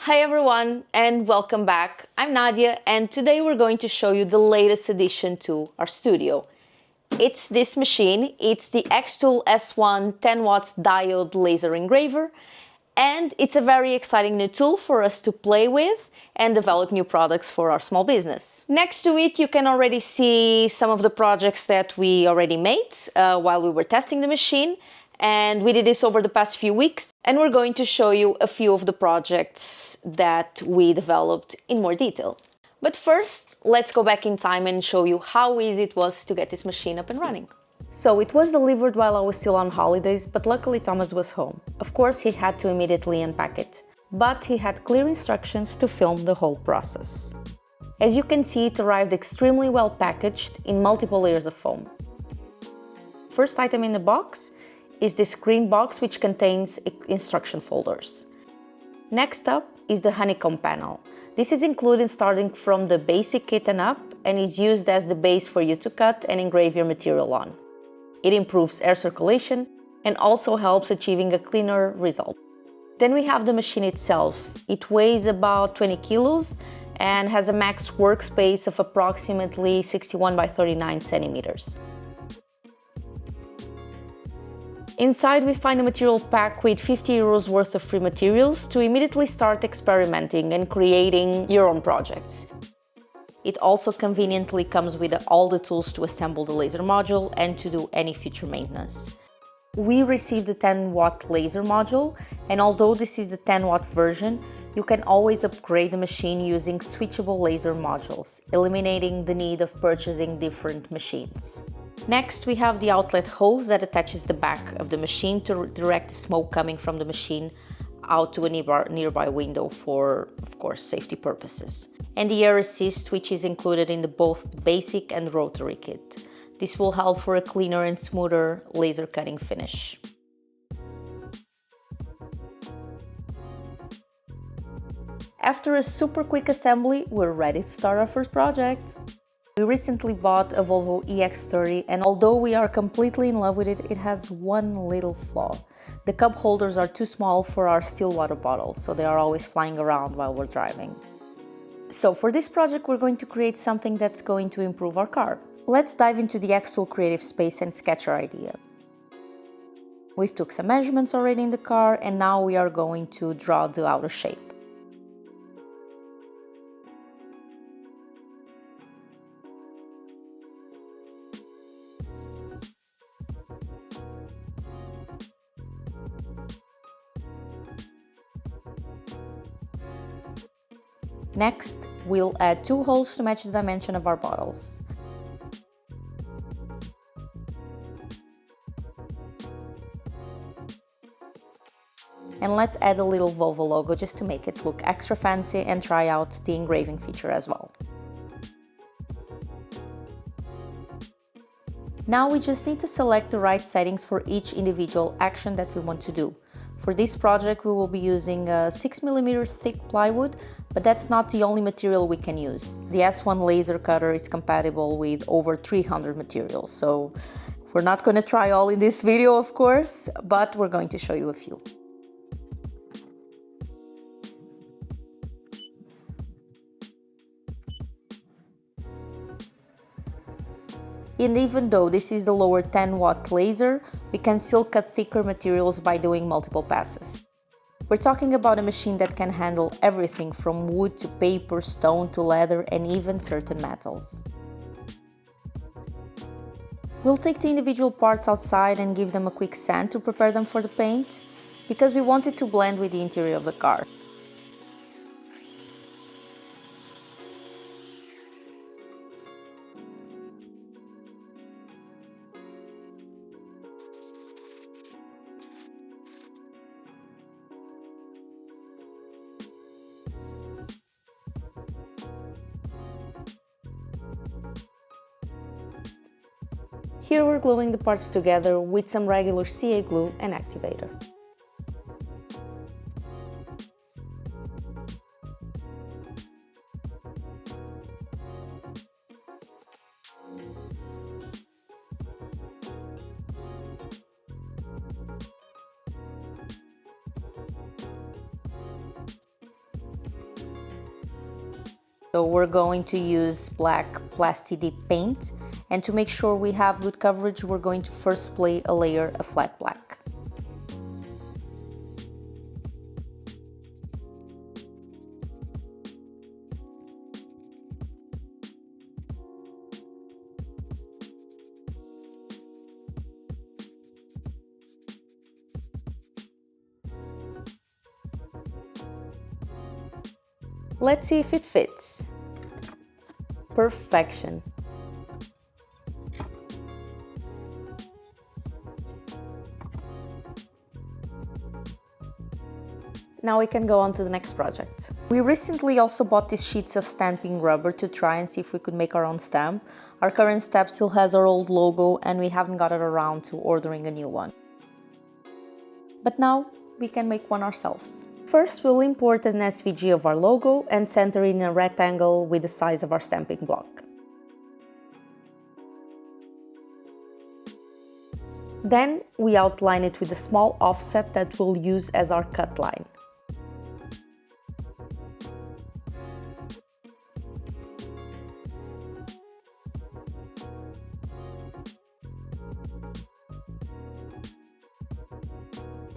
Hi everyone and welcome back. I'm Nadia and today we're going to show you the latest addition to our studio. It's this machine. It's the xTool S1 10 watts diode laser engraver, and it's a very exciting new tool for us to play with and develop new products for our small business. Next to it, you can already see some of the projects that we already made while we were testing the machine. And we did this over the past few weeks, and we're going to show you a few of the projects that we developed in more detail. But first, let's go back in time and show you how easy it was to get this machine up and running. So it was delivered while I was still on holidays, but luckily Thomas was home. Of course, he had to immediately unpack it, but he had clear instructions to film the whole process. As you can see, it arrived extremely well packaged in multiple layers of foam. First item in the box is this green box, which contains instruction folders. Next up is the honeycomb panel. This is included starting from the basic kit and up, and is used as the base for you to cut and engrave your material on. It improves air circulation and also helps achieving a cleaner result. Then we have the machine itself. It weighs about 20 kilos and has a max workspace of approximately 61 by 39 centimeters. Inside we find a material pack with 50 euros worth of free materials to immediately start experimenting and creating your own projects. It also conveniently comes with all the tools to assemble the laser module and to do any future maintenance. We received the 10 watt laser module, and although this is the 10 watt version, you can always upgrade the machine using switchable laser modules, eliminating the need of purchasing different machines. Next, we have the outlet hose that attaches the back of the machine to direct the smoke coming from the machine out to a nearby window for, of course, safety purposes. And the air assist, which is included in both basic and rotary kit. This will help for a cleaner and smoother laser cutting finish. After a super quick assembly, we're ready to start our first project. We recently bought a Volvo EX30, and although we are completely in love with it, it has one little flaw. The cup holders are too small for our still water bottles, so they are always flying around while we're driving. So for this project, we're going to create something that's going to improve our car. Let's dive into the xTool creative space and sketch our idea. We've took some measurements already in the car, and now we are going to draw the outer shape. Next, we'll add 2 holes to match the dimension of our bottles. And let's add a little Volvo logo just to make it look extra fancy and try out the engraving feature as well. Now we just need to select the right settings for each individual action that we want to do. For this project, we will be using a 6mm thick plywood, but that's not the only material we can use. The S1 laser cutter is compatible with over 300 materials, so we're not going to try all in this video, of course, but we're going to show you a few. And even though this is the lower 10 watt laser, we can still cut thicker materials by doing multiple passes. We're talking about a machine that can handle everything from wood to paper, stone to leather, and even certain metals. We'll take the individual parts outside and give them a quick sand to prepare them for the paint, because we want it to blend with the interior of the car. Here we're gluing the parts together with some regular CA glue and activator. So we're going to use black plasti-dip paint, and to make sure we have good coverage, we're going to first apply a layer of flat black. Let's see if it fits. Perfection. Now we can go on to the next project. We recently also bought these sheets of stamping rubber to try and see if we could make our own stamp. Our current stamp still has our old logo and we haven't got it around to ordering a new one. But now we can make one ourselves. First, we'll import an SVG of our logo and center in a rectangle with the size of our stamping block. Then we outline it with a small offset that we'll use as our cut line.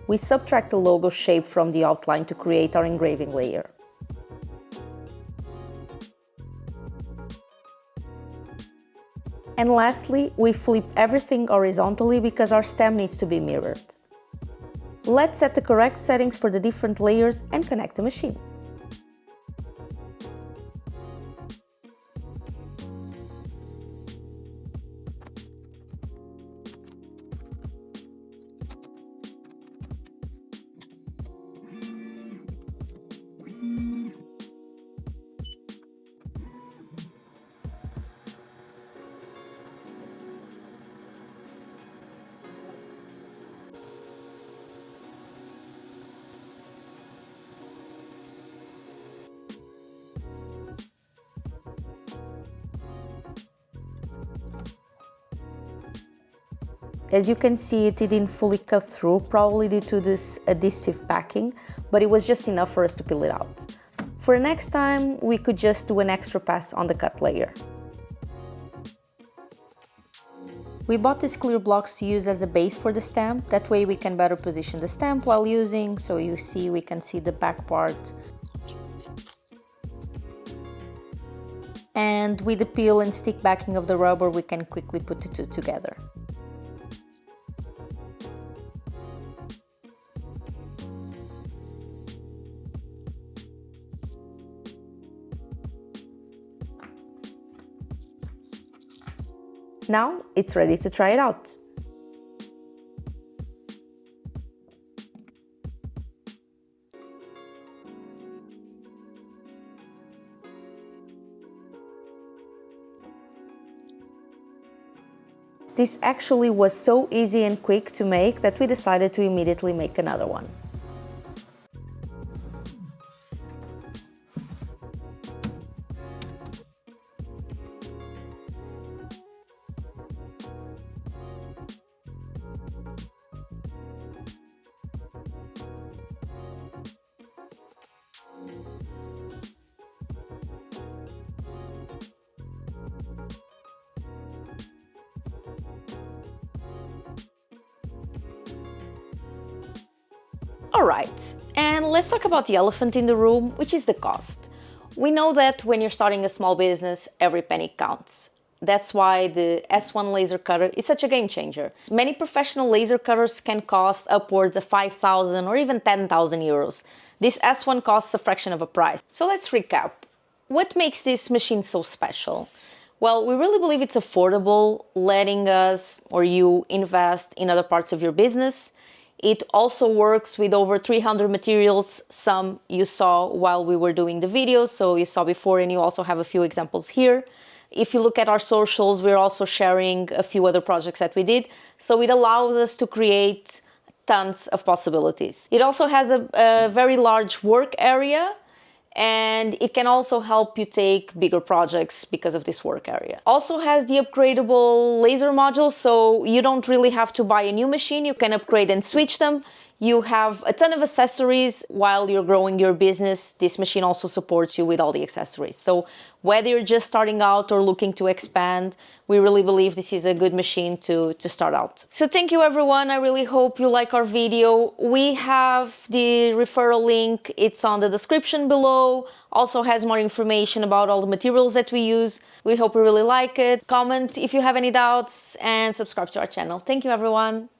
We subtract the logo shape from the outline to create our engraving layer. And lastly, we flip everything horizontally because our stamp needs to be mirrored. Let's set the correct settings for the different layers and connect the machine. As you can see, it didn't fully cut through, probably due to this adhesive backing, but it was just enough for us to peel it out. For next time, we could just do an extra pass on the cut layer. We bought these clear blocks to use as a base for the stamp, that way we can better position the stamp while using, so you see, we can see the back part. And with the peel and stick backing of the rubber, we can quickly put the two together. Now it's ready to try it out. This actually was so easy and quick to make that we decided to immediately make another one. Alright, and let's talk about the elephant in the room, which is the cost. We know that when you're starting a small business, every penny counts. That's why the S1 laser cutter is such a game changer. Many professional laser cutters can cost upwards of 5,000 or even 10,000 euros. This S1 costs a fraction of a price. So let's recap. What makes this machine so special? Well, we really believe it's affordable, letting us or you invest in other parts of your business. It also works with over 300 materials, some you saw while we were doing the video, so you saw before and you also have a few examples here. If you look at our socials, we're also sharing a few other projects that we did, so it allows us to create tons of possibilities. It also has a very large work area, and it can also help you take bigger projects because of this work area. Also has the upgradable laser modules, so you don't really have to buy a new machine. You can upgrade and switch them. You have a ton of accessories while you're growing your business. This machine also supports you with all the accessories. So whether you're just starting out or looking to expand, we really believe this is a good machine to start out. So thank you everyone. I really hope you like our video. We have the referral link. It's on the description below. Also has more information about all the materials that we use. We hope you really like it. Comment if you have any doubts and subscribe to our channel. Thank you everyone.